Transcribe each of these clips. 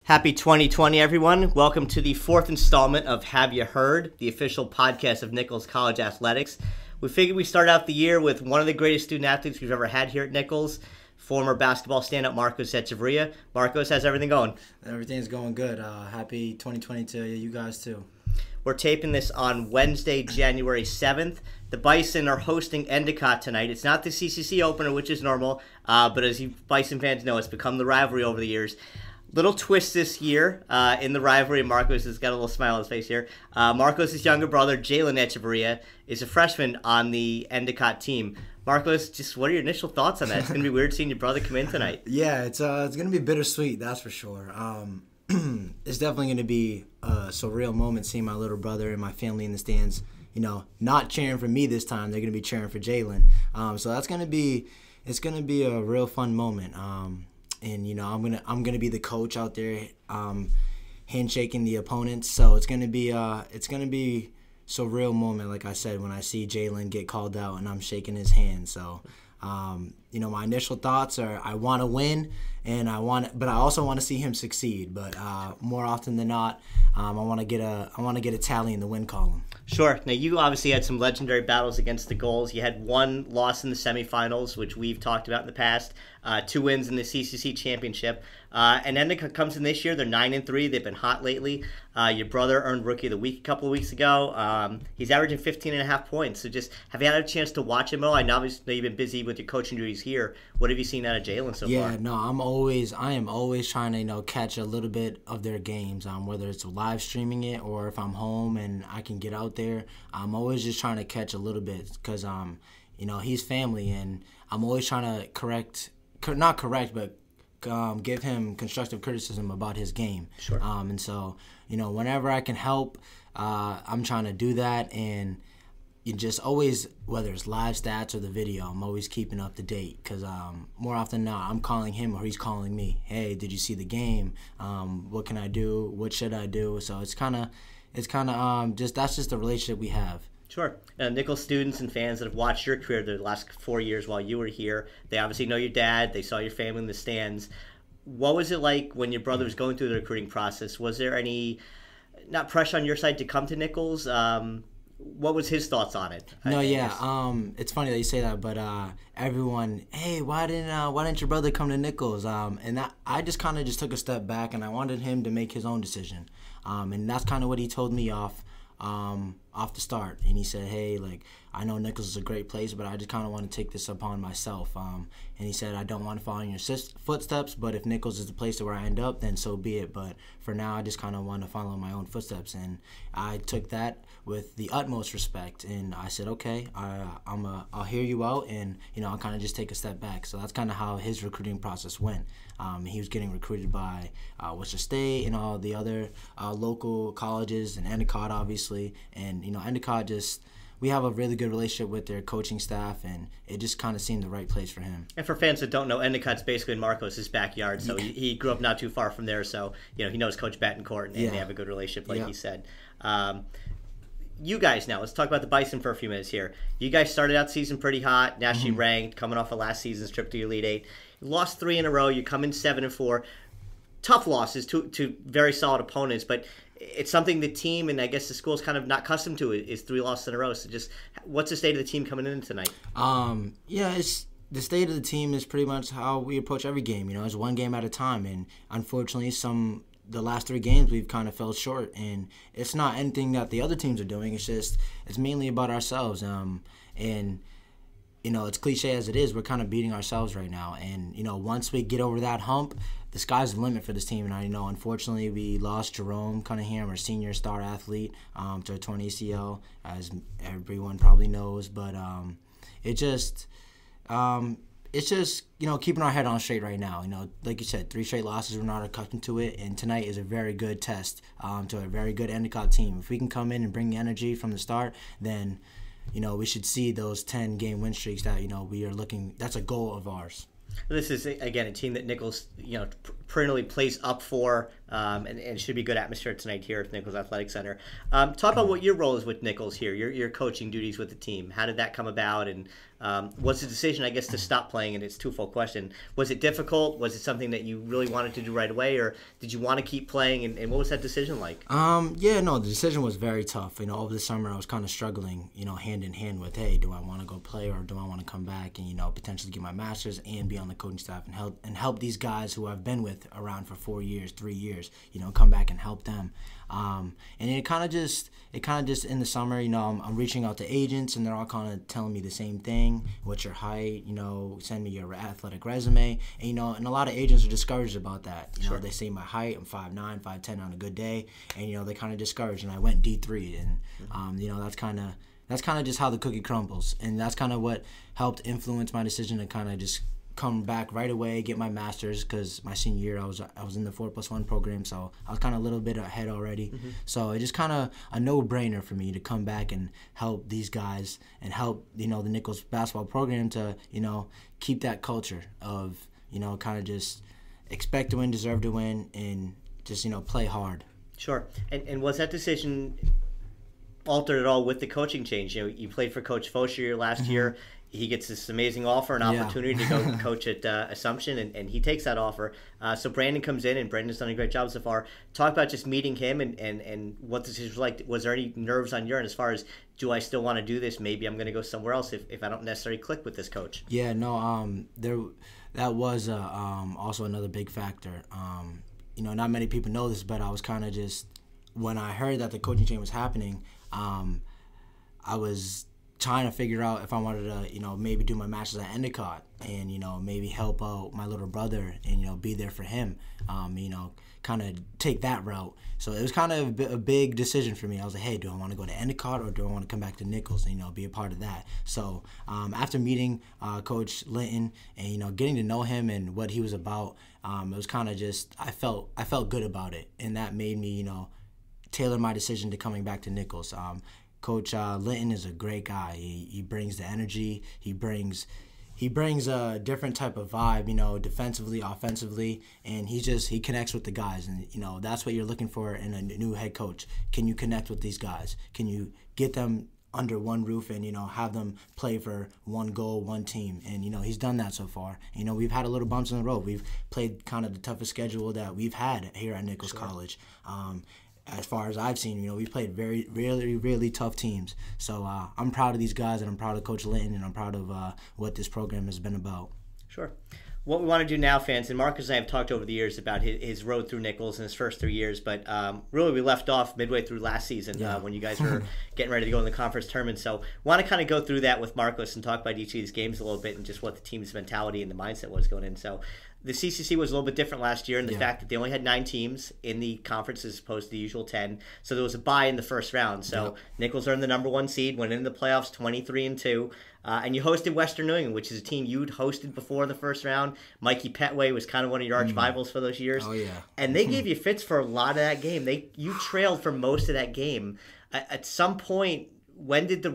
Happy 2020, everyone. Welcome to the fourth installment of Have You Heard, the official podcast of Nichols College Athletics. We figured we'd start out the year with one of the greatest student athletes we've ever had here at Nichols, former basketball standout Marcos Echevarria. Marcos, how's everything going? Everything's going good. Happy 2020 to you guys, too. We're taping this on Wednesday, January 7th. The Bison are hosting Endicott tonight. It's not the CCC opener, which is normal, but as you Bison fans know, it's become the rivalry over the years. Little twist this year in the rivalry. Marcos has got a little smile on his face here. Marcos' younger brother, Jalen Echevarria, is a freshman on the Endicott team. Marcos, just what are your initial thoughts on that? It's going to be weird seeing your brother come in tonight. Yeah, it's going to be bittersweet, that's for sure. It's definitely going to be a surreal moment seeing my little brother and my family in the stands, not cheering for me this time. They're going to be cheering for Jalen. So it's going to be a real fun moment. And I'm gonna be the coach out there, handshaking the opponents. So it's gonna be surreal moment, like I said, when I see Jalen get called out and I'm shaking his hand. So, my initial thoughts are I want to win, but I also want to see him succeed. But more often than not, I want to get a tally in the win column. Sure. Now, you obviously had some legendary battles against the Gulls. You had one loss in the semifinals, which we've talked about in the past, 2 wins in the CCC championship. And Endicott comes in this year. They're 9-3. They've been hot lately. Your brother earned Rookie of the Week a couple of weeks ago. He's averaging 15.5 points. So just have you had a chance to watch him? I know you've been busy with your coaching duties here. What have you seen out of Jalen so far? Yeah, no, I am always trying to catch a little bit of their games, whether it's live streaming it or if I'm home and I can get out there. I'm always just trying to catch a little bit because he's family, and I'm always trying to give him constructive criticism about his game. Sure. And so, whenever I can help, I'm trying to do that. And you just always, whether it's live stats or the video, I'm always keeping up to date because more often than not, I'm calling him or he's calling me. Hey, did you see the game? What can I do? What should I do? So it's kind of that's just the relationship we have. Sure. Nichols students and fans that have watched your career the last 4 years while you were here, they obviously know your dad. They saw your family in the stands. What was it like when your brother was going through the recruiting process? Was there any, not pressure on your side to come to Nichols? What was his thoughts on it? It's funny that you say that, but everyone, hey, why didn't your brother come to Nichols? And I just kind of took a step back, and I wanted him to make his own decision. And that's kind of what he told me off the start. And he said, hey, I know Nichols is a great place, but I just kind of want to take this upon myself. And he said, I don't want to follow in your footsteps, but if Nichols is the place where I end up, then so be it. But for now, I just kind of want to follow my own footsteps. And I took that with the utmost respect. And I said, okay, I'll hear you out, and I'll kind of just take a step back. So that's kind of how his recruiting process went. He was getting recruited by Worcester State and all the other local colleges, and Endicott, obviously. And Endicott we have a really good relationship with their coaching staff, and it just kind of seemed the right place for him. And for fans that don't know, Endicott's basically in Marcos' backyard, so he grew up not too far from there, so he knows Coach Betancourt, and they have a good relationship, like he said. You guys now, let's talk about the Bison for a few minutes here. You guys started out the season pretty hot, nationally ranked, coming off of last season's trip to Elite 8. You lost 3 in a row. You come in 7-4. Tough losses to very solid opponents, but it's something the team and I guess the school's kind of not accustomed to is 3 losses in a row. So just what's the state of the team coming in tonight? It's the state of the team is pretty much how we approach every game. It's one game at a time, and unfortunately the last 3 games we've kind of fell short, and it's not anything that the other teams are doing. It's mainly about ourselves. And it's cliche as it is, we're kind of beating ourselves right now. And once we get over that hump, the sky's the limit for this team. And I know, unfortunately, we lost Jerome Cunningham, our senior star athlete, to a torn ACL, as everyone probably knows. But it's just keeping our head on straight right now. Like you said, 3 straight losses, we're not accustomed to it, and tonight is a very good test to a very good Endicott team. If we can come in and bring the energy from the start, then we should see those 10-game win streaks that we are looking. That's a goal of ours. This is, again, a team that Nichols, perennially plays up for, and should be a good atmosphere tonight here at the Nichols Athletic Center. Talk about what your role is with Nichols here, your coaching duties with the team. How did that come about, and was the decision, I guess, to stop playing? And it's a twofold question. Was it difficult? Was it something that you really wanted to do right away, or did you want to keep playing? And what was that decision like? The decision was very tough. Over the summer I was kind of struggling, hand in hand with, hey, do I want to go play or do I want to come back and, potentially get my master's and be on the coaching staff and help these guys who I've been with around for 4 years, 3 years, come back and help them. And it kind of just in the summer, I'm reaching out to agents and they're all kind of telling me the same thing. What's your height? Send me your athletic resume. And, and a lot of agents are discouraged about that. Sure. They say my height, I'm 5'9", 5'10" on a good day. And, they kind of discouraged. And I went D3. And, that's kind of just how the cookie crumbles. And that's kind of what helped influence my decision to kind of just come back right away, get my master's, because my senior year I was in the 4+1 program, so I was kind of a little bit ahead already. Mm-hmm. So it just kind of a no-brainer for me to come back and help these guys and help the Nichols basketball program to keep that culture of kind of just expect to win, deserve to win, and just play hard. Sure. And was that decision altered at all with the coaching change? You played for Coach Foshier last mm-hmm. year. He gets this amazing offer, an opportunity to go coach at Assumption, and he takes that offer. So Brandon comes in, and Brandon's done a great job so far. Talk about just meeting him and what the decision was like. Was there any nerves on your end as far as, do I still want to do this? Maybe I'm going to go somewhere else if I don't necessarily click with this coach. Yeah, no, that was also another big factor. Not many people know this, but I was kind of just, when I heard that the coaching change was happening, I was trying to figure out if I wanted to, maybe do my master's at Endicott and, maybe help out my little brother and, be there for him, kind of take that route. So it was kind of a big decision for me. I was like, hey, do I want to go to Endicott or do I want to come back to Nichols and, be a part of that? So after meeting Coach Lynn and, getting to know him and what he was about, it was kind of just, I felt good about it. And that made me, tailor my decision to coming back to Nichols. Coach Lynn is a great guy. He brings the energy. He brings a different type of vibe, defensively, offensively, and he connects with the guys. And, that's what you're looking for in a new head coach. Can you connect with these guys? Can you get them under one roof and, have them play for one goal, one team? And, he's done that so far. We've had a little bumps in the road. We've played kind of the toughest schedule that we've had here at Nichols Sure. College. As far as I've seen, we played very, really, really tough teams. So I'm proud of these guys, and I'm proud of Coach Lynn, and I'm proud of what this program has been about. Sure. What we want to do now, fans, and Marcus and I have talked over the years about his road through Nichols in his first 3 years, but really we left off midway through last season when you guys were getting ready to go in the conference tournament. So want to kind of go through that with Marcos and talk about each of these games a little bit and just what the team's mentality and the mindset was going in. So the CCC was a little bit different last year in the fact that they only had 9 teams in the conference as opposed to the usual 10. So there was a bye in the first round. So Nichols earned the number 1 seed, went into the playoffs 23-2. And you hosted Western New England, which is a team you'd hosted before the first round. Mikey Petway was kind of one of your arch rivals for those years. Oh, yeah. And they gave you fits for a lot of that game. You trailed for most of that game. At some point, when did all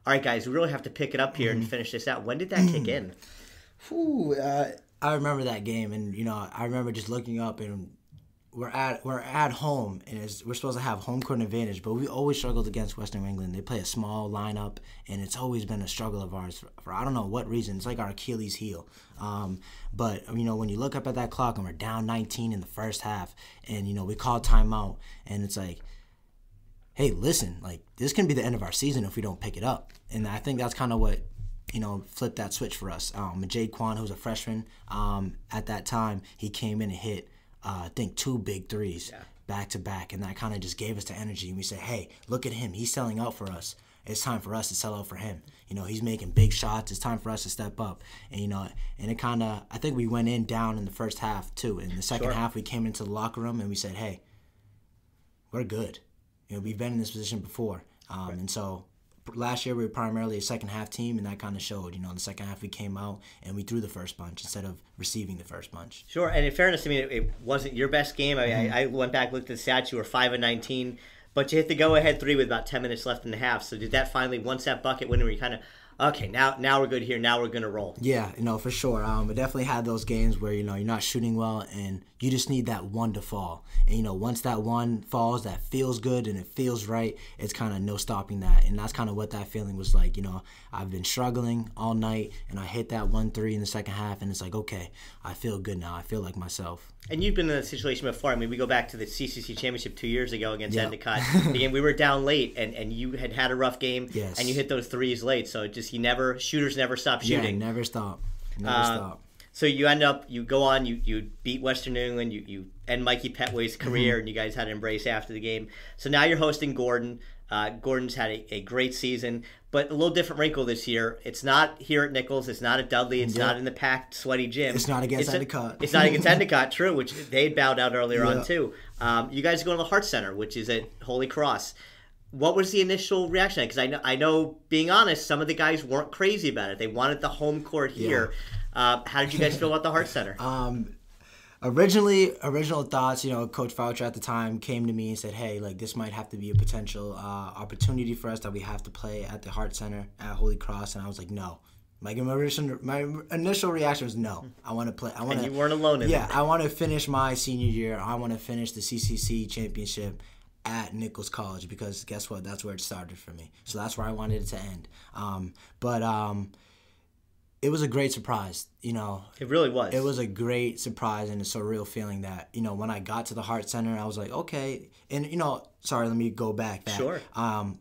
right, guys, we really have to pick it up here and finish this out. When did that kick in? I remember that game, and I remember just looking up, and we're at home, and we're supposed to have home court advantage, but we always struggled against Western New England. They play a small lineup, and it's always been a struggle of ours for I don't know what reason. It's like our Achilles heel. But when you look up at that clock and we're down 19 in the first half, and we call timeout, and it's like, hey, listen, like this can be the end of our season if we don't pick it up. And I think that's kind of what flipped that switch for us. Jade Kwan, who was a freshman at that time, he came in and hit, I think, 2 big threes back to back, and that kind of just gave us the energy. And we said, hey, look at him. He's selling out for us. It's time for us to sell out for him. He's making big shots. It's time for us to step up. And, and it kind of, I think we went in down in the first half, too. In the second half, we came into the locker room, and we said, hey, we're good. We've been in this position before. And so last year we were primarily a second half team, and that kind of showed. In the second half we came out and we threw the first bunch instead of receiving the first bunch. Sure, and in fairness, it wasn't your best game. I went back, looked at the stats. You were 5-19, but you hit the go-ahead 3 with about 10 minutes left in the half. So did that finally, once that bucket went, where you kind of, okay, now we're good here. Now we're gonna roll. Yeah, for sure. I definitely had those games where, you're not shooting well and you just need that one to fall. And, once that one falls, that feels good and it feels right, it's kind of no stopping that. And that's kind of what that feeling was like. I've been struggling all night and I hit that 1-3 in the second half and it's like, okay, I feel good now. I feel like myself. And you've been in a situation before. I mean, we go back to the CCC championship 2 years ago against Endicott. Again, we were down late, and you had a rough game, yes. and you hit those threes late. So shooters never stop shooting. Yeah, never stop. Never stop. So you go on, you beat Western New England, you end Mikey Petway's career, and you guys had an embrace after the game. So now you're hosting Gordon. Gordon's had a great season, but a little different wrinkle this year. It's not here at Nichols. It's not at Dudley. It's not in the packed, sweaty gym. It's not against Endicott. It's not against Endicott, true, which they bowed out earlier on too. You guys are going to the Hart Center, which is at Holy Cross. What was the initial reaction? Because I know, being honest, some of the guys weren't crazy about it. They wanted the home court here. How did you guys feel about the Hart Center? Original thoughts, Coach Foucher at the time came to me and said, hey, this might have to be a potential opportunity for us that we have to play at the Hart Center at Holy Cross. And I was like, no. My initial reaction was no. I want to play. And you weren't alone in that. I want to finish my senior year. I want to finish the CCC championship at Nichols College because guess what? That's where it started for me. So that's where I wanted it to end. It was a great surprise, It really was. It was a great surprise and a surreal feeling that, when I got to the Hart Center, I was like, okay. And, sorry, let me go back. Sure.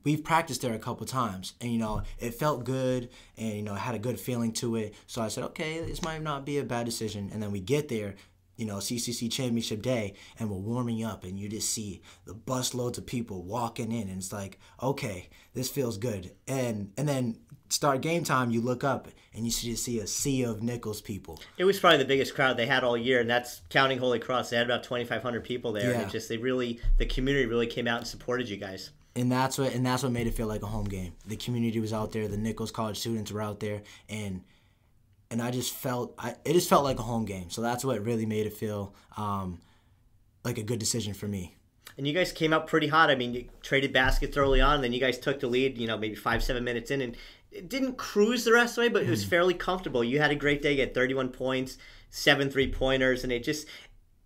We've practiced there a couple times and, it felt good and, had a good feeling to it. So I said, okay, this might not be a bad decision. And then we get there, CCC Championship Day, and we're warming up, and you just see the busloads of people walking in, and it's like, okay, this feels good. And then start game time, you look up, and you see a sea of Nichols people. It was probably the biggest crowd they had all year, and that's counting Holy Cross. They had about 2,500 people there, and the community really came out and supported you guys. And that's what made it feel like a home game. The community was out there, the Nichols College students were out there, and I just felt like a home game. So that's what really made it feel like a good decision for me. And you guys came out pretty hot. I mean, you traded baskets early on, and then you guys took the lead, maybe 5-7 minutes in, and it didn't cruise the rest of the way, but it was fairly comfortable. You had a great day. You had 31 points, 7 3-pointers, and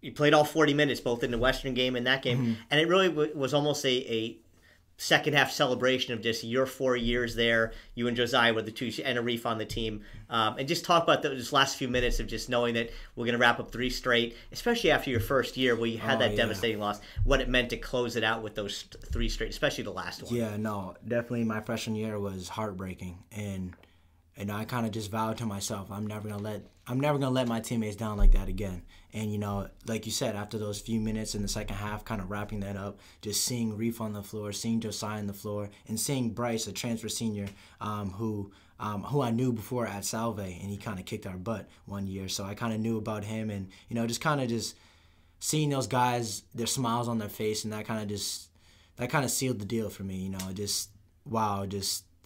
you played all 40 minutes, both in the Western game and that game. And it really was almost a second half celebration of just your 4 years there. You and Josiah were the two, and Arif on the team. And just talk about those last few minutes of just knowing that we're going to wrap up 3 straight, especially after your first year where you had that devastating loss, what it meant to close it out with those 3 straight, especially the last one. Yeah, no, definitely my freshman year was heartbreaking. And I kind of just vowed to myself, I'm never gonna let my teammates down like that again. And like you said, after those few minutes in the second half, kind of wrapping that up, just seeing Reef on the floor, seeing Josiah on the floor, and seeing Bryce, a transfer senior, who I knew before at Salve, and he kind of kicked our butt one year. So I kind of knew about him, and just seeing those guys, their smiles on their face, and that kind of sealed the deal for me.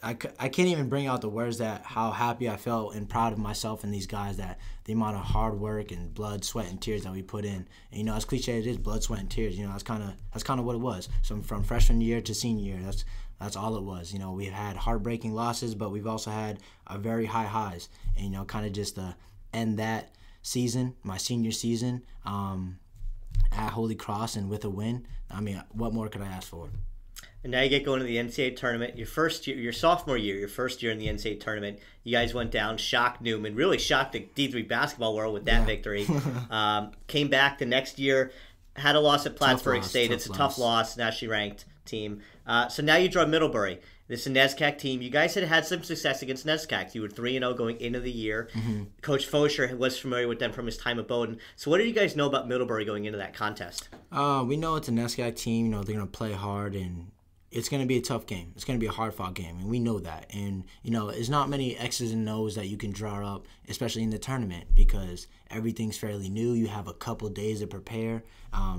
I can't even bring out the words that how happy I felt and proud of myself and these guys, that the amount of hard work and blood, sweat, and tears that we put in. And, as cliche as it is, blood, sweat, and tears. That's kind of what it was. So from freshman year to senior year, that's all it was. We've had heartbreaking losses, but we've also had a very high highs. And kind of just to end that season, my senior season, at Holy Cross and with a win. I mean, what more could I ask for? And now you get going to the NCAA tournament. Your sophomore year, your first year in the NCAA tournament, you guys went down, shocked Newman, really shocked the D3 basketball world with that victory. Came back the next year, had a loss at Plattsburgh State. It's a tough loss, nationally ranked team. So now you draw Middlebury. This is a NESCAC team. You guys had some success against NESCAC. You were 3-0 going into the year. Coach Fosher was familiar with them from his time at Bowdoin. So what do you guys know about Middlebury going into that contest? We know it's a NESCAC team. They're going to play hard, and it's going to be a tough game. It's going to be a hard-fought game, and we know that. And, there's not many X's and O's that you can draw up, especially in the tournament, because everything's fairly new. You have a couple days to prepare,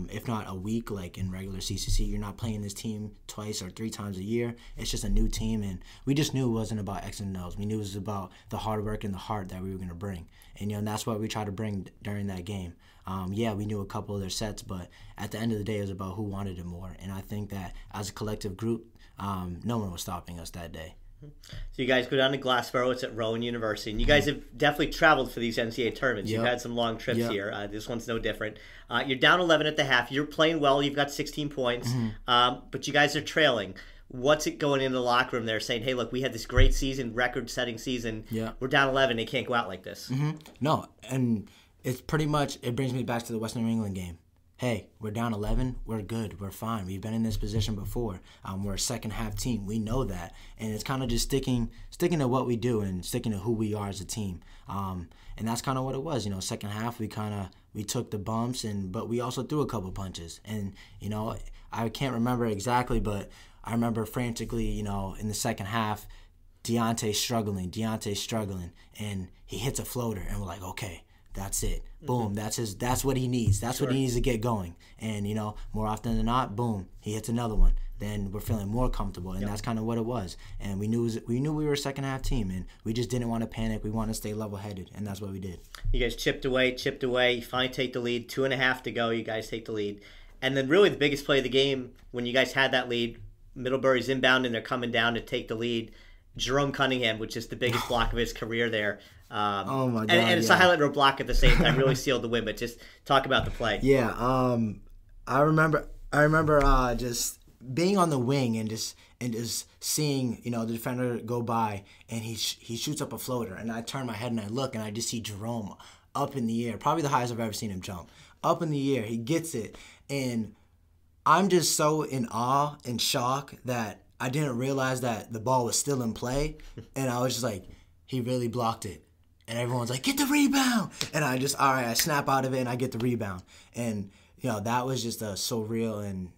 if not a week, like in regular CCC. You're not playing this team twice or 3 times a year. It's just a new team, and we just knew it wasn't about X's and O's. We knew it was about the hard work and the heart that we were going to bring. And, and that's what we tried to bring during that game. We knew a couple of their sets, but at the end of the day, it was about who wanted it more. And I think that as a collective group, no one was stopping us that day. So you guys go down to Glassboro. It's at Rowan University. And you guys have definitely traveled for these NCAA tournaments. You've had some long trips here. This one's no different. You're down 11 at the half. You're playing well. You've got 16 points. But you guys are trailing. What's it going into the locker room there saying, hey, look, we had this great season, record-setting season. We're down 11. They can't go out like this. No, and it's pretty much, it brings me back to the Western New England game. Hey, we're down 11. We're good. We're fine. We've been in this position before. We're a second-half team. We know that. And it's kind of just sticking to what we do and sticking to who we are as a team. And that's kind of what it was. Second half, we took the bumps, but we also threw a couple punches. And, I can't remember exactly, but I remember frantically, in the second half, Deontay's struggling, and he hits a floater, and we're like, okay, that's it. Boom, that's what he needs. That's what he needs to get going. And, more often than not, boom, he hits another one. Then we're feeling more comfortable, and that's kind of what it was. And we knew we were a second-half team, and we just didn't want to panic. We wanted to stay level-headed, and that's what we did. You guys chipped away. You finally take the lead. 2.5 to go. You guys take the lead. And then really the biggest play of the game, when you guys had that lead, Middlebury's inbound, and they're coming down to take the lead. Jerome Cunningham, which is the biggest block of his career there. Oh my God! And it's a highlight reel block at the same time. Really sealed the win. But just talk about the play. Yeah. I remember just being on the wing and just seeing the defender go by, and he shoots up a floater, and I turn my head and I look, and I just see Jerome up in the air, probably the highest I've ever seen him jump. Up in the air, he gets it, and I'm just so in awe and shock that I didn't realize that the ball was still in play, and I was just like, he really blocked it. And everyone's like, get the rebound! And I just, all right, I snap out of it, and I get the rebound. And, that was just a surreal and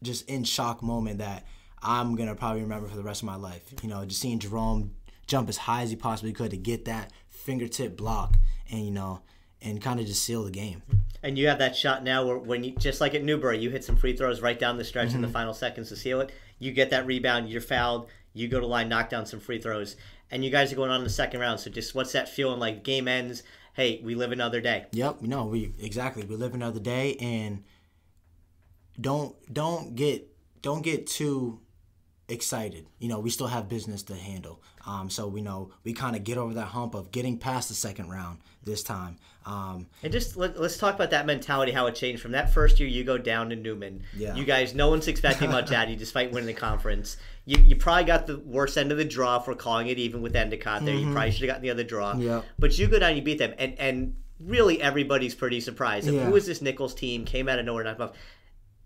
just in shock moment that I'm going to probably remember for the rest of my life. Just seeing Jerome jump as high as he possibly could to get that fingertip block and kind of just seal the game. And you have that shot now where when you, just like at Newbury, you hit some free throws right down the stretch in the final seconds to seal it. You get that rebound, you're fouled, you go to line, knock down some free throws, and you guys are going on in the second round. So just what's that feeling like? Game ends, hey, we live another day. Yep, we live another day, and don't get too excited. We still have business to handle. So we kind of get over that hump of getting past the second round this time. And just let's talk about that mentality, how it changed from that first year you go down to Newman. Yeah. You guys, no one's expecting much out of you despite winning the conference. You probably got the worst end of the draw for calling it even with Endicott there. You probably should have gotten the other draw. Yeah. But you go down, you beat them, and really everybody's pretty surprised. Who is this Nichols team? Came out of nowhere, not above.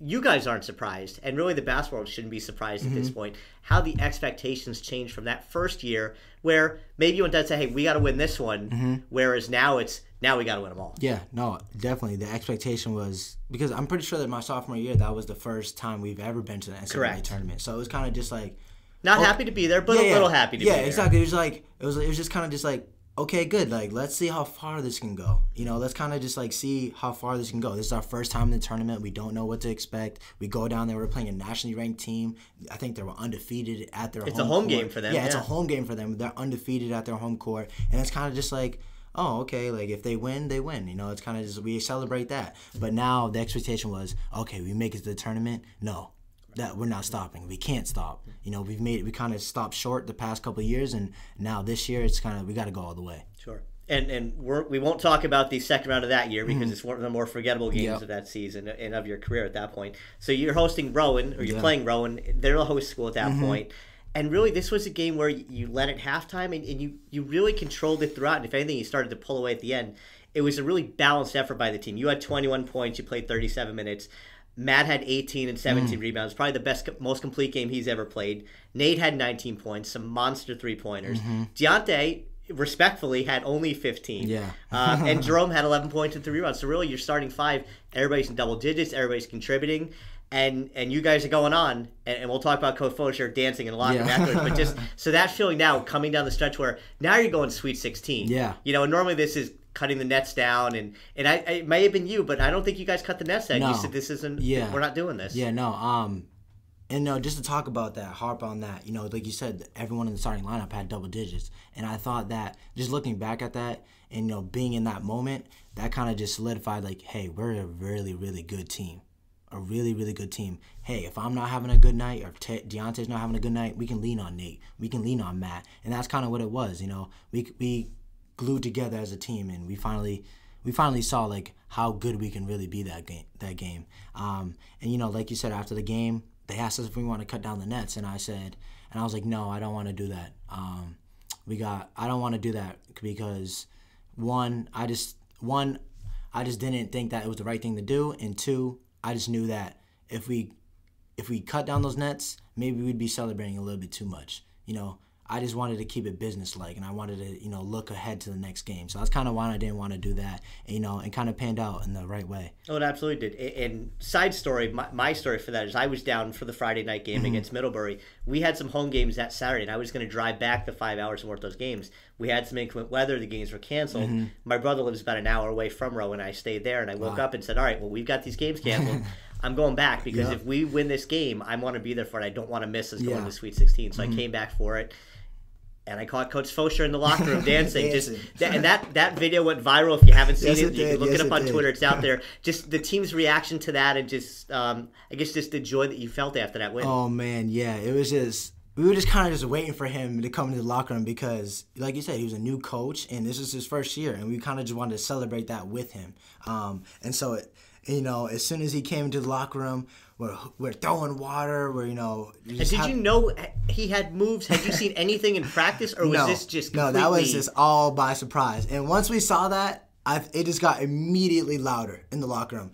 You guys aren't surprised, and really the basketball world shouldn't be surprised at this point, how the expectations changed from that first year where maybe you went down and say, hey, we got to win this one, whereas now we got to win them all. Yeah, no, definitely. The expectation was, because I'm pretty sure that my sophomore year, that was the first time we've ever been to the NCAA tournament. So it was kind of just like... Not happy to be there, but a little happy to be there. Yeah, exactly. It was just kind of just like, okay, good. Like, let's see how far this can go. Let's kind of just like see how far this can go. This is our first time in the tournament. We don't know what to expect. We go down there. We're playing a nationally ranked team. I think they were undefeated at their home court. It's a home game for them. Yeah, it's a home game for them. They're undefeated at their home court. And it's kind of just like, oh, okay, like if they win, they win. It's kind of just, we celebrate that. But now the expectation was, okay, we make it to the tournament. No. That we're not stopping. We can't stop. We kind of stopped short the past couple of years, and now this year it's kind of, we got to go all the way. Sure. And we won't talk about the second round of that year because it's one of the more forgettable games of that season and of your career at that point. So you're hosting Rowan, or you're playing Rowan. They're a host school at that point. And really, this was a game where you led at halftime, and you really controlled it throughout. And if anything, you started to pull away at the end. It was a really balanced effort by the team. You had 21 points. You played 37 minutes. Matt had 18 and 17 rebounds, probably the most complete game he's ever played. Nate had 19 points, some monster three-pointers. Deontay, respectfully, had only 15. Yeah. And Jerome had 11 points and 3 rebounds. So really, you're starting 5. Everybody's in double digits. Everybody's contributing. And you guys are going on, and we'll talk about Coach Fosher dancing in the locker room afterwards. But just so that feeling now coming down the stretch where now you're going Sweet 16. Yeah. And normally this is cutting the nets down, and it may have been you, but I don't think you guys cut the nets down. No. You said this isn't. Yeah. We're not doing this. Yeah. No. And no, just to talk about that, harp on that. Like you said, everyone in the starting lineup had double digits, and I thought that just looking back at that and being in that moment, that kind of just solidified like, hey, we're a really, really good team. a really, really good team. Hey, if I'm not having a good night or Deontay's not having a good night, we can lean on Nate. We can lean on Matt. And that's kind of what it was, you know. We glued together as a team, and we finally saw, like, how good we can really be that game. And, you know, like you said, after the game, they asked us if we want to cut down the nets, and I was like, no, I don't want to do that. I don't want to do that because, I just didn't think that it was the right thing to do, and two, I just knew that if we cut down those nets, maybe we'd be celebrating a little bit too much. You know, I just wanted to keep it business-like, and I wanted to, you know, look ahead to the next game. So that's kind of why I didn't want to do that, you know, and kind of panned out in the right way. Oh, it absolutely did. And side story, my story for that is I was down for the Friday night game against Middlebury. We had some home games that Saturday, and I was going to drive back the 5 hours and work those games. We had some inclement weather. The games were canceled. My brother lives about an hour away from Rowe, and I stayed there, and I woke up and said, all right, well, we've got these games canceled. I'm going back because if we win this game, I want to be there for it. I don't want to miss us going to Sweet 16. So I came back for it. And I caught Coach Fosher in the locker room dancing. And that video went viral. If you haven't seen it, you can look it up on Twitter. It's out there. Just the team's reaction to that, and just I guess just the joy that you felt after that win. Oh man, yeah, it was just we were just kind of just waiting for him to come into the locker room because, like you said, he was a new coach and this was his first year, and we kind of just wanted to celebrate that with him. And so you know, as soon as he came into the locker room, we're throwing water. You know. And did you know he had moves? Had you seen anything in practice, or was this just completely... No, that was just all by surprise. And once we saw that, it just got immediately louder in the locker room.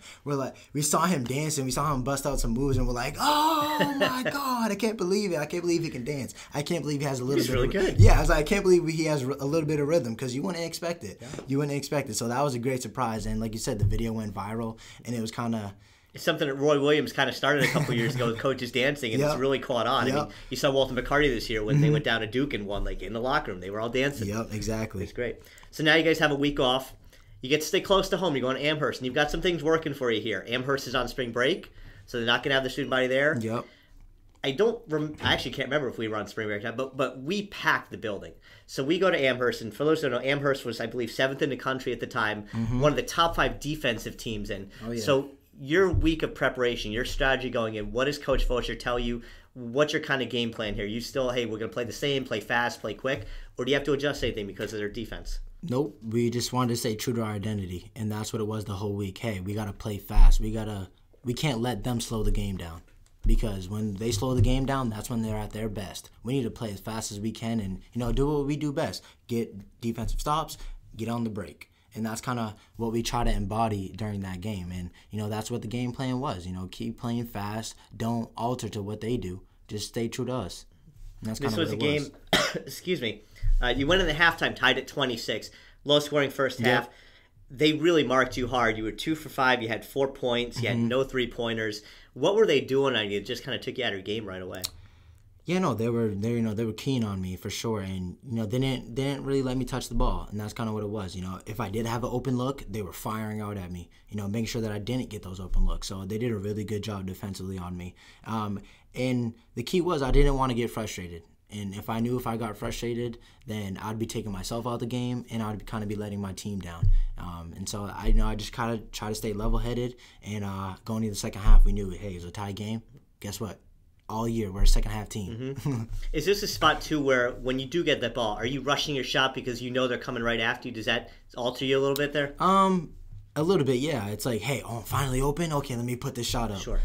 We saw him dancing, we saw him bust out some moves, and we're like, oh my God, I can't believe it. I can't believe he can dance. I can't believe he has a little bit of good. Yeah, I was like, I can't believe he has a little bit of rhythm, because you wouldn't expect it. Yeah. You wouldn't expect it. So that was a great surprise. And like you said, the video went viral, and it was kind of... It's something that Roy Williams kind of started a couple years ago with coaches dancing, and it's really caught on. I mean, you saw Walter McCarty this year when they went down to Duke and won, like in the locker room. They were all dancing. Yep, exactly. It's great. So now you guys have a week off. You get to stay close to home. You're going to Amherst, and you've got some things working for you here. Amherst is on spring break, so they're not going to have the student body there. Yep. I actually can't remember if we were on spring break, but we packed the building. So we go to Amherst, and for those who don't know, Amherst was, I believe, 7th in the country at the time, one of the top 5 defensive teams in. Oh, yeah. So your week of preparation, your strategy going in, what does Coach Fosher tell you? What's your kind of game plan here? You still, hey, we're going to play the same, play fast, play quick, or do you have to adjust anything because of their defense? Nope. We just wanted to stay true to our identity, and that's what it was the whole week. Hey, we got to play fast. We can't let them slow the game down, because when they slow the game down, that's when they're at their best. We need to play as fast as we can and, you know, do what we do best. Get defensive stops, get on the break. And that's kind of what we try to embody during that game. And, you know, that's what the game plan was. You know, keep playing fast. Don't alter to what they do. Just stay true to us. And that's kind of what it was. This was a game, excuse me, you went in the halftime tied at 26. Low-scoring first half. Yep. They really marked you hard. You were 2 for 5. You had 4 points. You had no three-pointers. What were they doing on you that just kind of took you out of your game right away? Yeah, no, they were keen on me for sure, and you know they didn't really let me touch the ball, and that's kind of what it was. You know, if I did have an open look, they were firing out at me. You know, making sure that I didn't get those open looks. So they did a really good job defensively on me. And the key was I didn't want to get frustrated. And if I knew if I got frustrated, then I'd be taking myself out of the game, and I'd kind of be letting my team down. And so I just kind of try to stay level-headed. And going into the second half, we knew, hey, it was a tie game. Guess what? All year, we're a second-half team. Is this a spot, too, where when you do get that ball, are you rushing your shot because you know they're coming right after you? Does that alter you a little bit there? A little bit, yeah. It's like, hey, I'm finally open. Okay, let me put this shot up. Sure.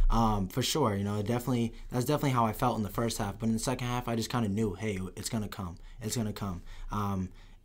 For sure. You know, that's definitely how I felt in the first half. But in the second half, I just kind of knew, hey, it's gonna come. It's gonna come.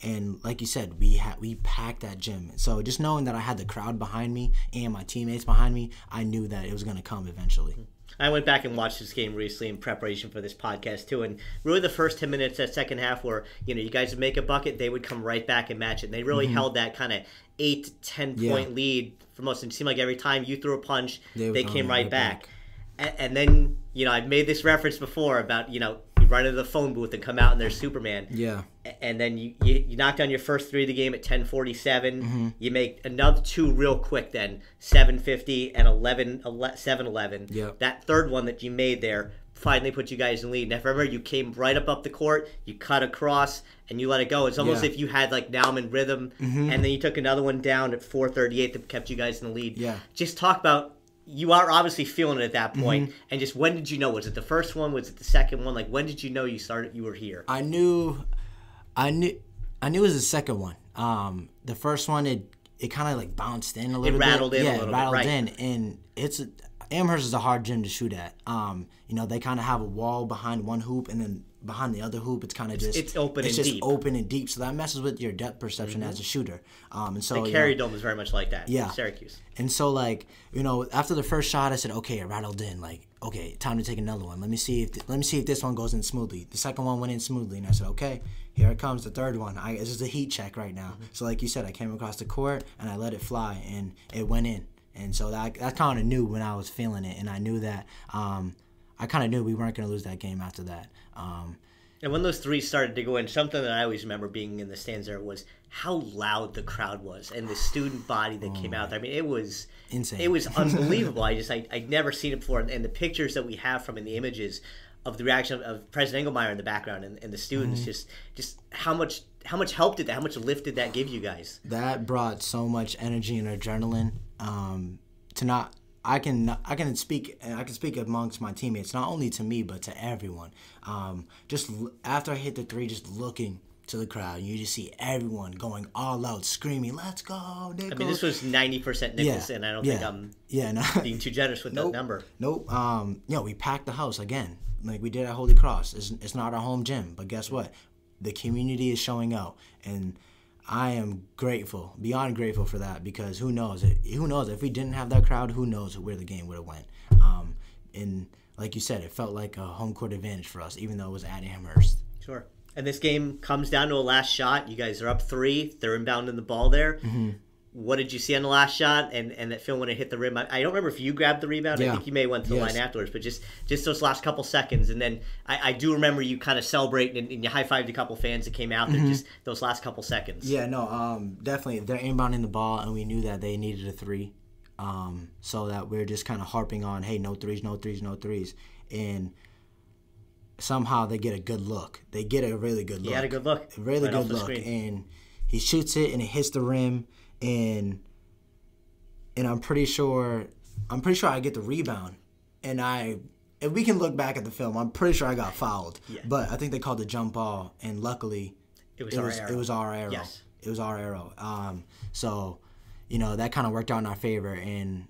And like you said, we packed that gym. So just knowing that I had the crowd behind me and my teammates behind me, I knew that it was gonna come eventually. I went back and watched this game recently in preparation for this podcast too, and really the first 10 minutes that second half where, you know, you guys would make a bucket, they would come right back and match it. And they really held that kind of 8 to 10 point lead for most. It seemed like every time you threw a punch, they came right back. And then, you know, I've made this reference before about, you know, you run into the phone booth and come out and there's Superman. Yeah. And then you knock down your first 3 of the game at 10:47. You make another 2 real quick then, 7:50 and 7:11. Yeah. That third one that you made there finally put you guys in lead. And if I remember, you came right up the court, you cut across, and you let it go. It's almost if you had like Nauman rhythm, and then you took another one down at 4:38 that kept you guys in the lead. Yeah. Just talk about, you are obviously feeling it at that point. And just when did you know? Was it the first one? Was it the second one? Like, when did you know you were here? I knew it was the second one. The first one, it kind of like bounced in a little bit. It rattled in a little bit, rattled right. in, and Amherst is a hard gym to shoot at. They kind of have a wall behind one hoop, and then behind the other hoop, it's kind of it's open and deep. It's just deep. open and deep, so that messes with your depth perception as a shooter. And so the Carey Dome is very much like that. Yeah, Syracuse. And so after the first shot, I said, okay, it rattled in. Like, okay, time to take another one. Let me see if this one goes in smoothly. The second one went in smoothly, and I said, okay, here it comes, the third one. This is a heat check right now. So like you said, I came across the court and I let it fly, and it went in. And so that kind of knew when I was feeling it, and I knew that I kind of knew we weren't going to lose that game after that. And when those threes started to go in, something that I always remember being in the stands there was how loud the crowd was and the student body that came out there. I mean, it was insane. It was unbelievable. I'd never seen it before. And the pictures that we have from it, the images of the reaction of President Engelmeyer in the background and the students, just how much help did that, how much lift did that give you guys? That brought so much energy and adrenaline. I can speak amongst my teammates, not only to me but to everyone. Just after I hit the three, just looking to the crowd, you just see everyone going all out, screaming, "Let's go, Nichols!" I mean, this was 90% Nichols, and I don't think I'm being too generous with that number. Nope. We packed the house again, like we did at Holy Cross. It's not our home gym, but guess what? The community is showing out, and I am grateful, beyond grateful for that, because who knows if we didn't have that crowd, who knows where the game would have went. And like you said, it felt like a home court advantage for us, even though it was at Amherst. Sure. And this game comes down to a last shot. You guys are up 3. They're inbounding the ball there. What did you see on the last shot? And that film when it hit the rim? I don't remember if you grabbed the rebound. I think you may have went to the line afterwards. But just those last couple seconds. And then I do remember you kind of celebrating and you high-fived a couple fans that came out there. Just those last couple seconds. Yeah, no, definitely. They're inbounding the ball, and we knew that they needed a 3. So that we're just kind of harping on, hey, no threes, no threes, no threes. And somehow they get a good look. They get a really good look. He had a good look. A really good look. And he shoots it, and it hits the rim. And I'm pretty sure I get the rebound, and if we can look back at the film, I'm pretty sure I got fouled. Yeah. But I think they called the jump ball, and luckily it was our arrow. Yes. It was our arrow. So that kind of worked out in our favor. And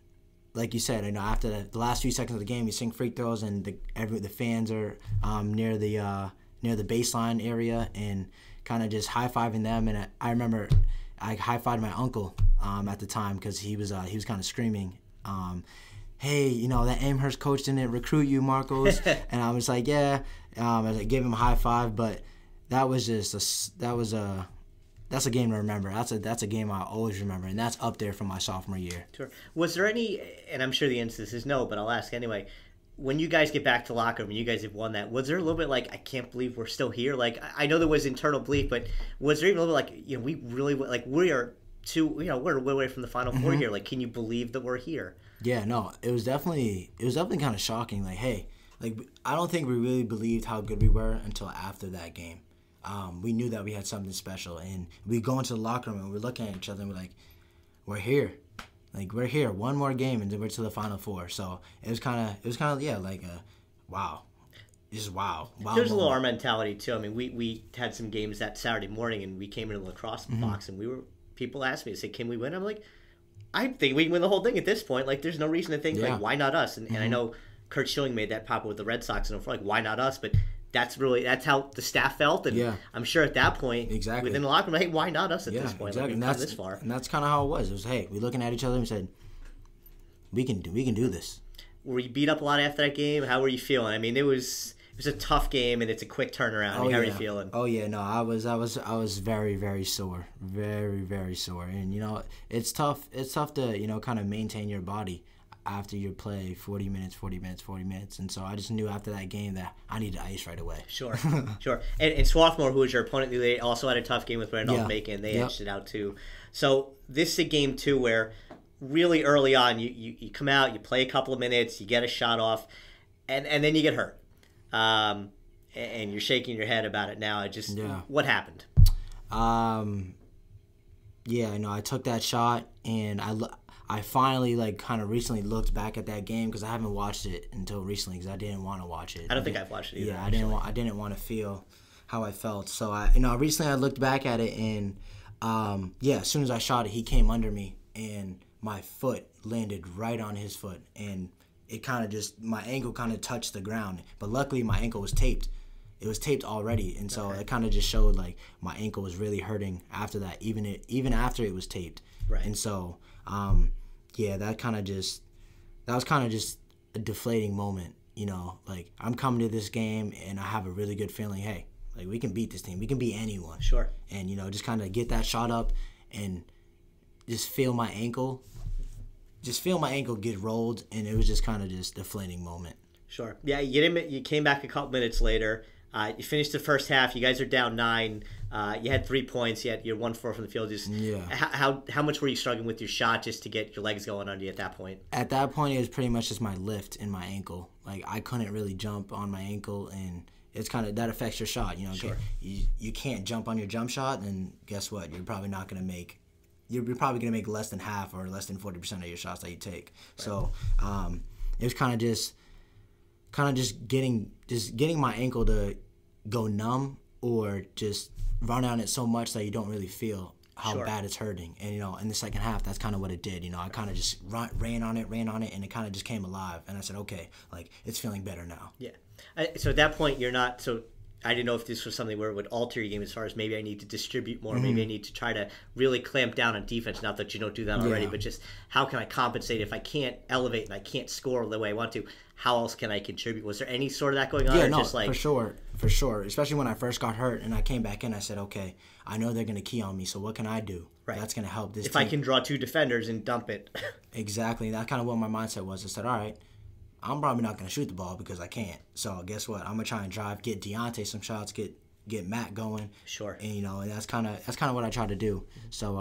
like you said, after the last few seconds of the game, you sing free throws, and the fans are near the baseline area, and kind of just high fiving them. And I remember I high-fived my uncle at the time because he was kind of screaming, hey, that Amherst coach didn't recruit you, Marcos. And I was like, yeah. I gave him a high five, but that's a game to remember. That's a game I always remember, and that's up there from my sophomore year. Sure. Was there any, and I'm sure the answer to this is no, but I'll ask anyway, when you guys get back to locker room and you guys have won that, was there a little bit like, I can't believe we're still here? Like, I know there was internal belief, but was there even a little bit like, we really, like, we are we're away from the Final Four here. Like, can you believe that we're here? Yeah, no, it was definitely kind of shocking. Like, hey, like, I don't think we really believed how good we were until after that game. We knew that we had something special, and we go into the locker room and we're looking at each other and we're like, we're here. Like, we're here, one more game, and then we're to the Final Four. So it was kind of like wow. Just wow. There's a little our mentality, too. I mean, we had some games that Saturday morning, and we came into the lacrosse box, and people asked me, can we win? I'm like, I think we can win the whole thing at this point. Like, there's no reason to think, like, why not us? And I know Kurt Schilling made that pop with the Red Sox, and like, why not us? But that's how the staff felt, and I'm sure at that point, within the locker room, hey, why not us at this point? Exactly. Like, this far. And that's kind of how it was. It was, hey, we're looking at each other and we said, we can do this. Were you beat up a lot after that game? How were you feeling? I mean, it was a tough game, and it's a quick turnaround. How are you feeling? Oh yeah, no, I was very, very sore, very, very sore, and it's tough. It's tough to kind of maintain your body after you play 40 minutes, and so I just knew after that game that I needed ice right away. Sure. And Swarthmore, who was your opponent, they also had a tough game with Randolph-Macon. They edged it out too. So this is a game too where really early on you come out, you play a couple of minutes, you get a shot off, and then you get hurt. And you're shaking your head about it now. What happened? I took that shot, and I finally kind of recently looked back at that game because I haven't watched it until recently because I didn't want to watch it. I don't think I've watched it either. Yeah, I didn't want to feel how I felt. So recently I looked back at it and as soon as I shot it, he came under me and my foot landed right on his foot and it kind of just my ankle kind of touched the ground. But luckily my ankle was taped. It was taped already, and so it kind of just showed my ankle was really hurting after that, even after it was taped. Right. And so, that was kind of just a deflating moment. I'm coming to this game and I have a really good feeling. Hey, we can beat this team. We can beat anyone. Sure. And just kind of get that shot up and just feel my ankle get rolled, and it was just kind of just a deflating moment. Sure. Yeah, you came back a couple minutes later. You finished the first half. You guys are down 9. You had 3 points. You had 1 4 from the field. How much were you struggling with your shot just to get your legs going under you at that point? At that point, it was pretty much just my lift in my ankle. I couldn't really jump on my ankle, and it's kind of that affects your shot. Sure. You can't jump on your jump shot, and guess what? You're probably not going to make. You're probably going to make less than half or less than 40% of your shots that you take. Right. So it was kind of just getting my ankle to go numb or just run on it so much that you don't really feel how bad it's hurting. And in the second half, that's kind of what it did. I kind of just ran on it, and it kind of just came alive. And I said, okay, it's feeling better now. Yeah. So at that point, you're not so. I didn't know if this was something where it would alter your game as far as maybe I need to distribute more, maybe I need to try to really clamp down on defense. Not that you don't do that already, but just how can I compensate if I can't elevate and I can't score the way I want to? How else can I contribute? Was there any sort of that going on? Yeah, no, for sure. Especially when I first got hurt and I came back in, I said, okay, I know they're going to key on me, so what can I do? Right. That's going to help this If team. I can draw 2 defenders and dump it. Exactly. That's kind of what my mindset was. I said, all right, I'm probably not going to shoot the ball because I can't. So guess what? I'm going to try and drive, get Deontay some shots, get Matt going. Sure. And and that's kind of what I tried to do. So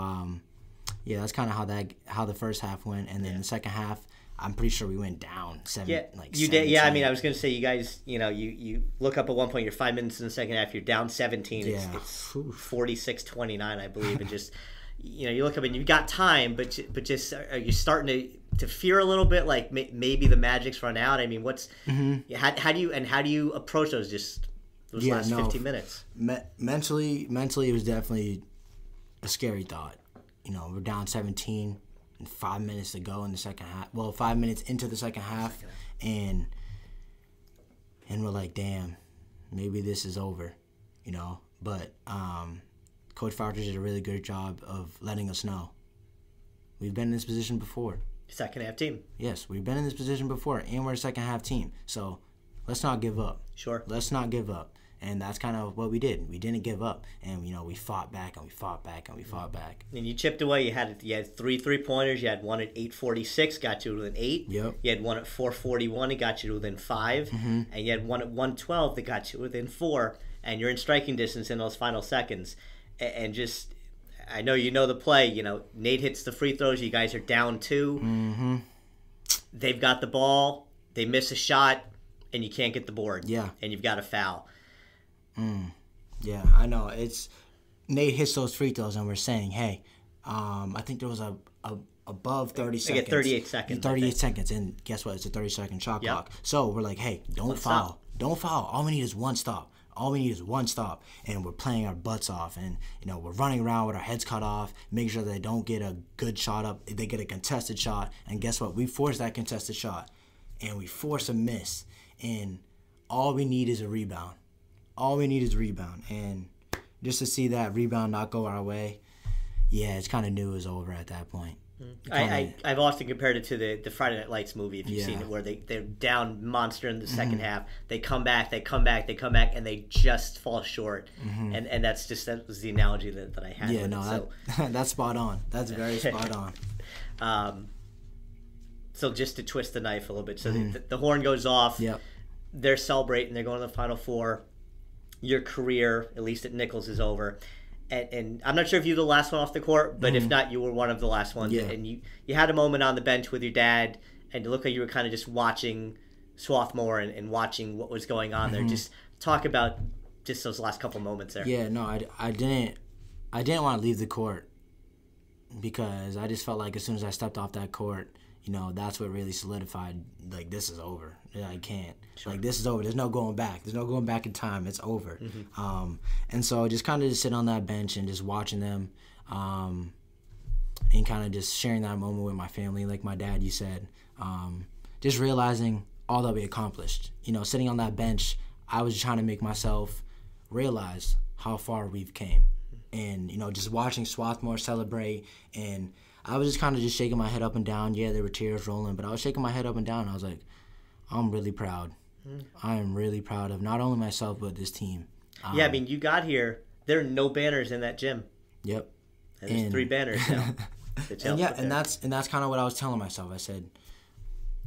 that's kind of how the first half went, and then the second half, I'm pretty sure we went down 7. Yeah, you did. Yeah, I mean, I was going to say, you guys, you look up at one point, you're 5 minutes in the second half, you're down 17. Yeah. It's 46-29, I believe, and just you look up and you've got time, but just are you starting to fear a little bit, maybe the Magic's run out? I mean, what's how do you approach those last 15 minutes? Mentally, it was definitely a scary thought. We're down 17 and 5 minutes to go in the second half. Well, 5 minutes into the second half, and we're like, damn, maybe this is over, But Coach Farkas did a really good job of letting us know we've been in this position before. Second half team. Yes, we've been in this position before, and we're a second half team. So let's not give up. Sure. Let's not give up. And that's kind of what we did. We didn't give up. And, we fought back and we fought back and we fought back. And you chipped away. You had 3 3-pointers. You had one at 8:46, got you within 8. Yep. You had one at 4:41, it got you within 5. Mm-hmm. And you had one at 1:12 that got you within 4. And you're in striking distance in those final seconds. And just, I know you know the play. Nate hits the free throws. You guys are down 2. Mm-hmm. They've got the ball. They miss a shot, and you can't get the board. Yeah. And you've got a foul. Yeah, I know. Nate hits those free throws, and we're saying, hey, I think there was a above 30 seconds. I get 38 seconds. 38 seconds, and guess what? It's a 30-second shot clock. So we're like, hey, don't foul. Don't foul. All we need is one stop. And we're playing our butts off, and we're running around with our heads cut off, making sure they don't get a good shot up. They get a contested shot, and guess what? We force that contested shot, and we force a miss, and all we need is a rebound. And just to see that rebound not go our way, it's kind of knew it was over at that point. I've often compared it to the Friday Night Lights movie, if you've seen it, where they're down monster in the second half. They come back, and they just fall short. And that was the analogy that I had. Yeah, no, that's spot on. That's very spot on. So just to twist the knife a little bit. So the horn goes off. Yep. They're celebrating. They're going to the Final Four. Your career, at least at Nichols, is over. And I'm not sure if you were the last one off the court, but if not, you were one of the last ones. Yeah. And you had a moment on the bench with your dad, and it looked like you were kind of just watching Swarthmore and watching what was going on there. Just talk about just those last couple moments there. Yeah, no, I didn't want to leave the court because I just felt like as soon as I stepped off that court, you know, that's what really solidified, like, this is over. I can't. Sure. Like, this is over. There's no going back. There's no going back in time. It's over. Mm-hmm. And so just kind of just sit on that bench and just watching them and kind of just sharing that moment with my family, like my dad, you said. Just realizing all that we accomplished. You know, sitting on that bench, I was trying to make myself realize how far we've came. And, you know, just watching Swarthmore celebrate, and I was just kind of just shaking my head up and down. Yeah, there were tears rolling, but I was shaking my head up and down. And I was like, I'm really proud. I am really proud of not only myself, but this team. Yeah, I mean, you got here, there are no banners in that gym. Yep. And there's 3 banners now. And that's kind of what I was telling myself. I said,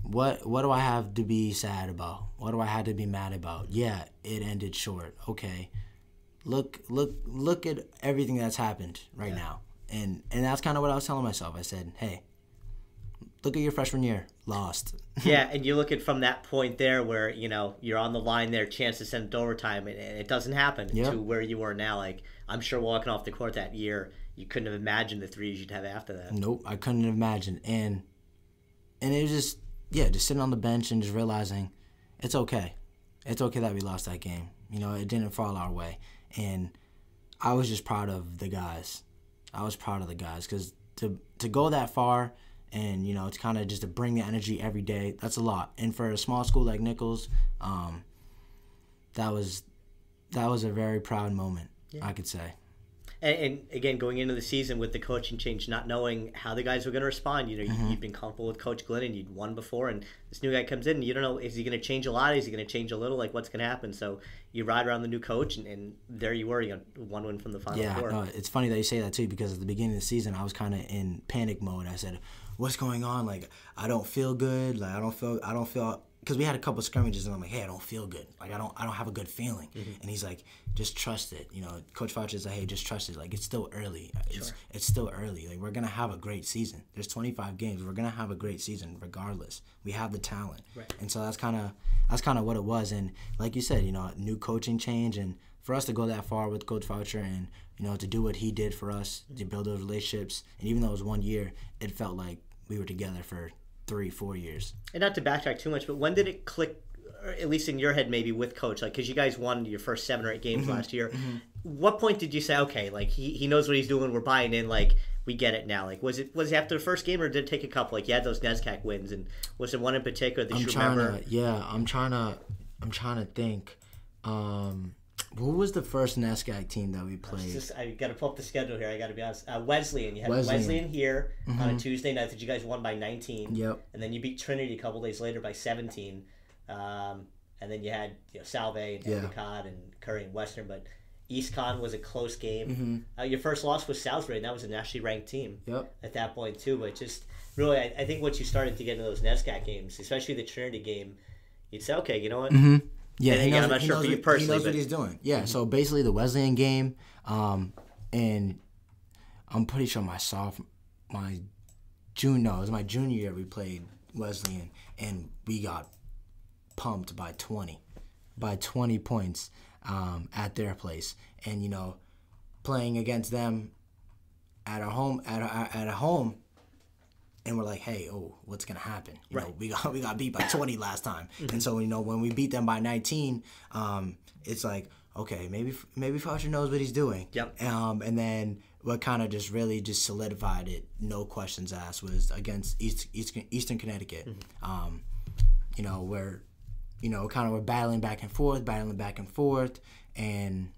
what do I have to be sad about? What do I have to be mad about? Yeah, it ended short. Okay. Look at everything that's happened right now. And that's kind of what I was telling myself. I said, hey, look at your freshman year. Lost. Yeah, and you look at from that point there where, you know, you're on the line there, chance to send it to overtime, and it doesn't happen to where you are now. Like, I'm sure walking off the court that year, you couldn't have imagined the threes you'd have after that. Nope, I couldn't have imagined. And it was just, just sitting on the bench and just realizing it's okay. It's okay that we lost that game. You know, it didn't fall our way. And I was just proud of the guys. I was proud of the guys because to go that far and, you know, it's kind of just to bring the energy every day, that's a lot. And for a small school like Nichols, that was a very proud moment, I could say. And again, going into the season with the coaching change, not knowing how the guys were going to respond. You know, you've been comfortable with Coach Glenn and you'd won before, and this new guy comes in and you don't know, is he going to change a lot? Is he going to change a little? Like, what's going to happen? So you ride around the new coach, and there you were, you know, 1 win from the Final Four. Yeah, it's funny that you say that too, because at the beginning of the season, I was kind of in panic mode. I said, what's going on? Like, I don't feel good. Like, I don't feel. Because we had a couple scrimmages, and I'm like, hey, I don't feel good. Like, I don't have a good feeling. And he's like, just trust it. You know, Coach Fauci's like, hey, just trust it. Like, it's still early. It's still early. Like, we're going to have a great season. There's 25 games. We're going to have a great season regardless. We have the talent. Right. And so that's kind of what it was. And like you said, you know, new coaching change. And for us to go that far with Coach Fauci and, you know, to do what he did for us, to build those relationships. And even though it was 1 year, it felt like we were together for 3-4 years. And not to backtrack too much, but when did it click, or at least in your head maybe, with Coach? Like, because you guys won your first 7 or 8 games last year. What point did you say, okay, like he knows what he's doing, we're buying in, like we get it now? Like, was it after the first game, or did it take a couple? Like, you had those NESCAC wins, and was there one in particular that you remember? I'm trying to think. Who was the first NESCAC team that we played? I got to pull up the schedule here. I got to be honest. Wesleyan. You had Wesleyan here on a Tuesday night that you guys won by 19. Yep. And then you beat Trinity a couple days later by 17. And then you had Salve and Endicott and Curry and Western. But East Con was a close game. Your first loss was Salisbury, and that was a nationally ranked team at that point too. But just really, I think once you started to get into those NESCAC games, especially the Trinity game, you'd say, okay, you know what? Yeah, I'm not sure for you personally. He knows what he's doing. Yeah, so basically the Wesleyan game, and I'm pretty sure it was my junior year we played Wesleyan, and we got pumped by 20 points at their place. And, you know, playing against them at a home, and we're like, hey, what's gonna happen? You know, we got beat by 20 last time, and so, you know, when we beat them by 19, it's like, okay, maybe Fauci knows what he's doing. Yep. And then what kind of just really just solidified it, no questions asked, was against Eastern Connecticut. You know, where, you know, kind of we're battling back and forth, and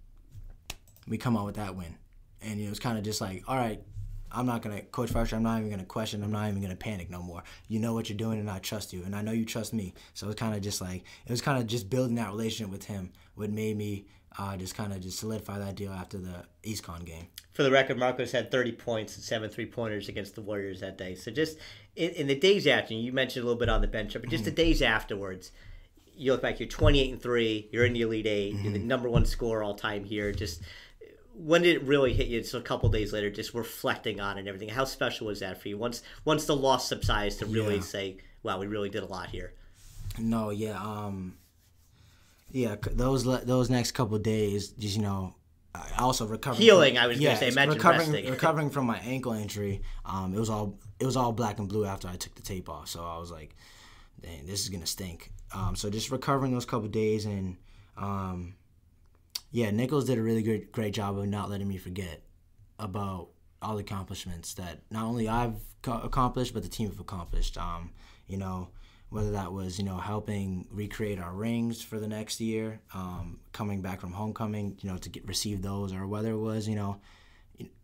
we come out with that win, and it was kind of just like, all right. Coach Fauci, I'm not even going to question. I'm not even going to panic no more. You know what you're doing, and I trust you, and I know you trust me. So it's kind of just like, it was kind of just building that relationship with him what made me just kind of just solidify that deal after the EastCon game. For the record, Marcos had 30 points and 7 3-pointers against the Warriors that day. So just in the days after, you mentioned a little bit on the bench, but just the days afterwards, you look back, you're 28-3, you're in the Elite Eight, you're the number 1 scorer all time here. Just when did it really hit you? Just a couple days later, just reflecting on it and everything. How special was that for you? Once the loss subsides, to really say, wow, we really did a lot here. No, those next couple of days, just, you know, I also recovering healing. I was going to say, imagine recovering from my ankle injury. It was all black and blue after I took the tape off. So I was like, dang, this is gonna stink. So just recovering those couple days, and Nichols did a really great job of not letting me forget about all the accomplishments that not only I've accomplished, but the team have accomplished. Whether that was, helping recreate our rings for the next year, coming back from homecoming, to receive those, or whether it was,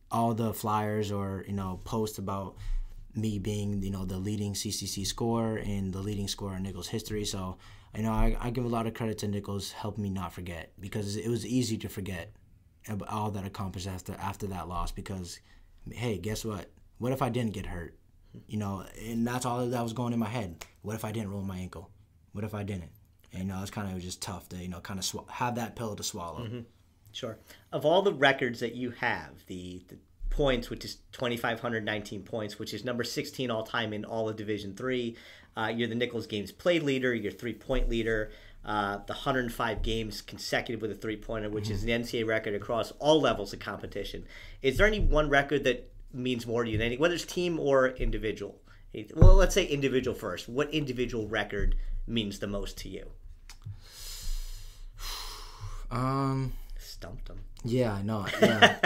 all the flyers or, posts about me being, the leading CCC scorer and the leading scorer in Nichols history. So, I give a lot of credit to Nichols helping me not forget, because it was easy to forget about all that accomplished after that loss, because, hey, guess what? What if I didn't get hurt? And that's all that was going in my head. What if I didn't roll my ankle? What if I didn't? And it's kind of just tough to, kind of have that pill to swallow. Mm-hmm. Sure. Of all the records that you have, the points, which is 2,519 points, which is number 16 all time in all of Division III. You're the Nichols games played leader. You're 3-point leader. The 105 games consecutive with a 3-pointer, which is an NCAA record across all levels of competition. Is there any one record that means more to you than any, whether it's team or individual? Well, let's say individual first. What individual record means the most to you? Stumped him. Yeah, I know. Yeah.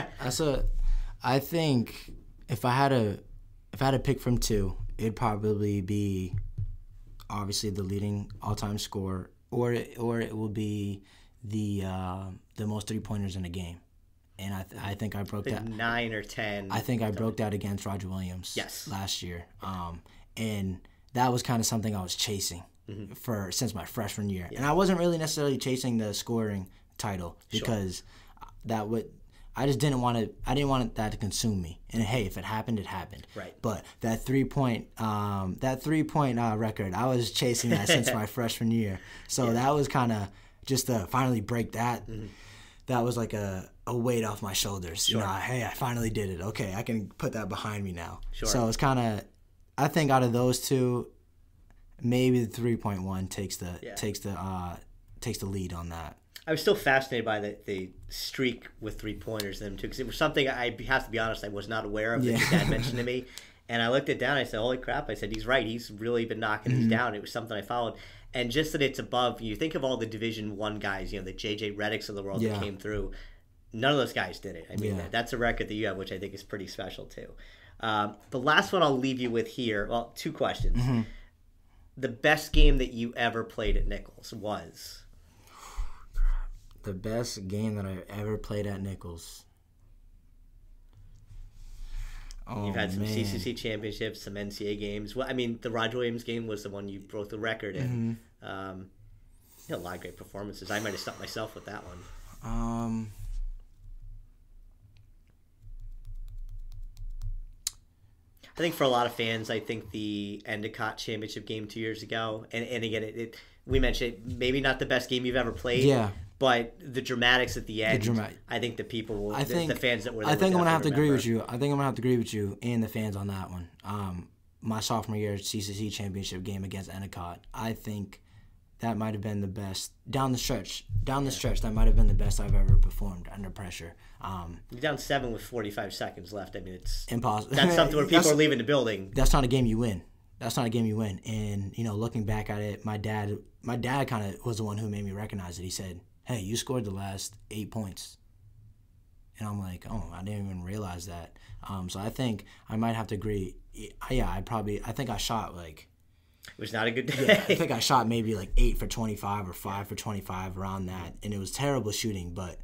I think if I had to pick from two, it'd probably be obviously the leading all-time scorer, or it will be the most 3-pointers in a game. And I think I broke that 9 or 10. I think I broke that against Roger Williams. Yes. Last year. And that was kind of something I was chasing since my freshman year. Yeah. And I wasn't really necessarily chasing the scoring title, because I just didn't want to. I didn't want that to consume me. And hey, if it happened, it happened. Right. But that 3-point record, I was chasing that since my freshman year. So that was kind of just to finally break that. Mm-hmm. That was like a weight off my shoulders. Sure. Hey, I finally did it. Okay, I can put that behind me now. Sure. So it's kind of, I think out of those two, maybe the 3-point one takes the lead on that. I was still fascinated by the streak with 3-pointers in them too, because it was something I have to be honest, I was not aware of that your dad mentioned to me, and I looked it down. I said, "Holy crap!" I said, "He's right. He's really been knocking these down." It was something I followed. And just that it's above, you think of all the Division I guys, the JJ Reddicks of the world that came through. None of those guys did it. I mean, that's a record that you have, which I think is pretty special too. The last one I'll leave you with here, well, 2 questions. Mm-hmm. The best game that you ever played at Nichols was? The best game that I ever played at Nichols. You've had some CCC championships, some NCAA games. Well, I mean, the Roger Williams game was the one you broke the record in. Mm-hmm. A lot of great performances. I might have stuck myself with that one. I think for a lot of fans, I think the Endicott championship game 2 years ago, and again, we mentioned it, maybe not the best game you've ever played. Yeah. But the dramatics at the end, I think the people will, the fans that were there. I think I'm gonna have to agree with you. I think I'm gonna have to agree with you and the fans on that one. My sophomore year CCC championship game against Endicott, I think that might have been the best down the stretch. That might have been the best I've ever performed under pressure. You're down 7 with 45 seconds left. I mean, it's impossible. That's something where people are leaving the building. That's not a game you win. And looking back at it, my dad kind of was the one who made me recognize it. He said, "Hey, you scored the last 8 points." And I'm like, "Oh, I didn't even realize that." So I think I might have to agree. Yeah, I think I shot like. It was not a good day. Yeah, I think I shot maybe like 8 for 25 or 5 for 25 around that, and it was terrible shooting, but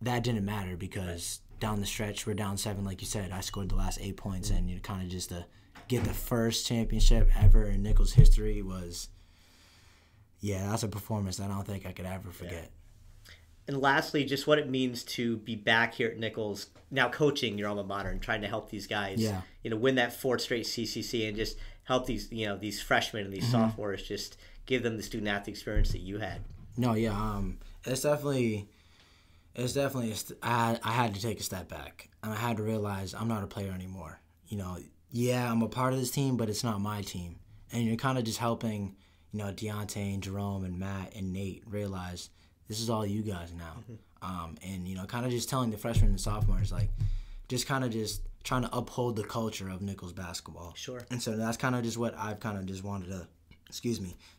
that didn't matter because down the stretch we're down 7, like you said. I scored the last 8 points, and kind of just to get the first championship ever in Nichols history was. Yeah, that's a performance that I don't think I could ever forget. Yeah. And lastly, just what it means to be back here at Nichols, now coaching your alma mater and trying to help these guys, win that 4th straight CCC and just help these, these freshmen and these sophomores, just give them the student athlete experience that you had. No, yeah, it's definitely. I had to take a step back, and I had to realize I'm not a player anymore. I'm a part of this team, but it's not my team, and you're kind of just helping. Deontay and Jerome and Matt and Nate realize this is all you guys now. And, you know, kind of just telling the freshmen and sophomores, like, just kind of just trying to uphold the culture of Nichols basketball. Sure. And so that's kind of just what I've kind of just wanted to,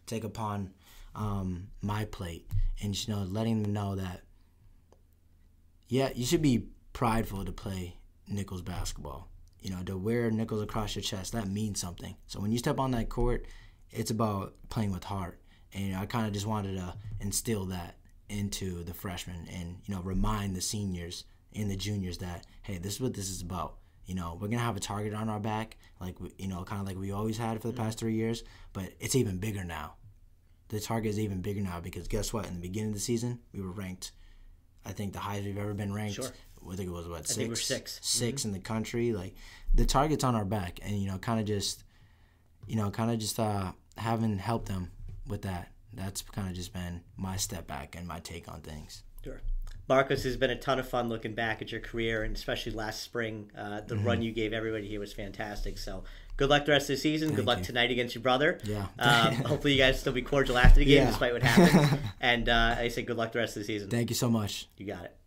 take upon my plate. And, you know, letting them know that, yeah, you should be prideful to play Nichols basketball. You know, to wear Nichols across your chest, that means something. So when you step on that court, it's about playing with heart. And, you know, I kind of just wanted to instill that into the freshmen and, you know, remind the seniors and the juniors that, hey, this is what this is about. You know, we're going to have a target on our back, like, you know, kind of like we always had for the past 3 years, but it's even bigger now. The target is even bigger now because guess what? In the beginning of the season, we were ranked, I think the highest we've ever been ranked. Sure. I think it was, what, 6? I think we're 6. Six in the country. Like, the target's on our back. And, you know, kind of just having helped them with that. That's kind of just been my step back and my take on things. Sure. Marcos, has been a ton of fun looking back at your career, and especially last spring. The run you gave everybody here was fantastic. So good luck the rest of the season. Good luck tonight against your brother. Yeah. Hopefully you guys still be cordial after the game, Yeah. despite what happened. And I say good luck the rest of the season. Thank you so much. You got it.